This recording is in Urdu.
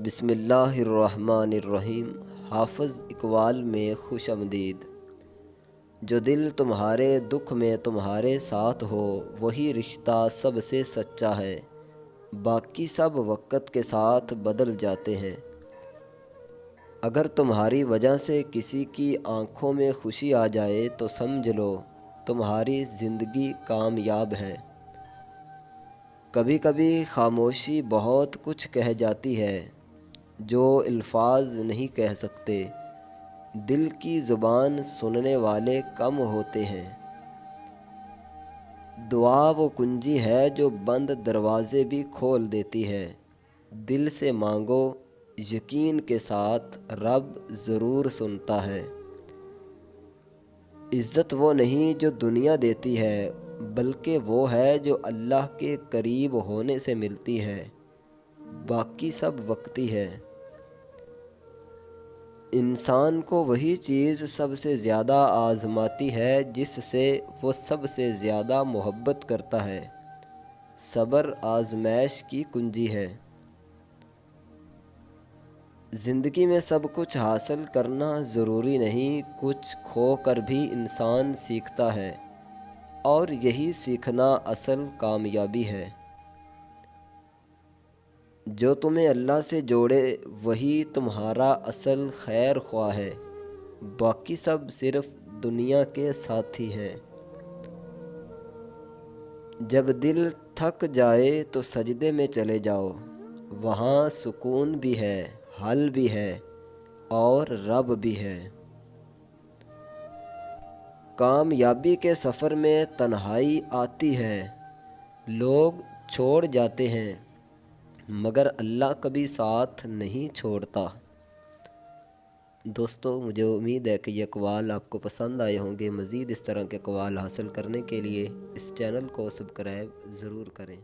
بسم اللہ الرحمن الرحیم۔ حافظ اقبال میں خوش آمدید۔ جو دل تمہارے دکھ میں تمہارے ساتھ ہو وہی رشتہ سب سے سچا ہے، باقی سب وقت کے ساتھ بدل جاتے ہیں۔ اگر تمہاری وجہ سے کسی کی آنکھوں میں خوشی آ جائے تو سمجھ لو تمہاری زندگی کامیاب ہے۔ کبھی کبھی خاموشی بہت کچھ کہہ جاتی ہے جو الفاظ نہیں کہہ سکتے۔ دل کی زبان سننے والے کم ہوتے ہیں۔ دعا وہ کنجی ہے جو بند دروازے بھی کھول دیتی ہے۔ دل سے مانگو یقین کے ساتھ، رب ضرور سنتا ہے۔ عزت وہ نہیں جو دنیا دیتی ہے، بلکہ وہ ہے جو اللہ کے قریب ہونے سے ملتی ہے، باقی سب وقتی ہے۔ انسان کو وہی چیز سب سے زیادہ آزماتی ہے جس سے وہ سب سے زیادہ محبت کرتا ہے۔ صبر آزمائش کی کنجی ہے۔ زندگی میں سب کچھ حاصل کرنا ضروری نہیں، کچھ کھو کر بھی انسان سیکھتا ہے، اور یہی سیکھنا اصل کامیابی ہے۔ جو تمہیں اللہ سے جوڑے وہی تمہارا اصل خیر خواہ ہے، باقی سب صرف دنیا کے ساتھی ہیں۔ جب دل تھک جائے تو سجدے میں چلے جاؤ، وہاں سکون بھی ہے، حل بھی ہے، اور رب بھی ہے۔ کامیابی کے سفر میں تنہائی آتی ہے، لوگ چھوڑ جاتے ہیں، مگر اللہ کبھی ساتھ نہیں چھوڑتا۔ دوستو، مجھے امید ہے کہ یہ اقوال آپ کو پسند آئے ہوں گے۔ مزید اس طرح کے اقوال حاصل کرنے کے لیے اس چینل کو سبسکرائب ضرور کریں۔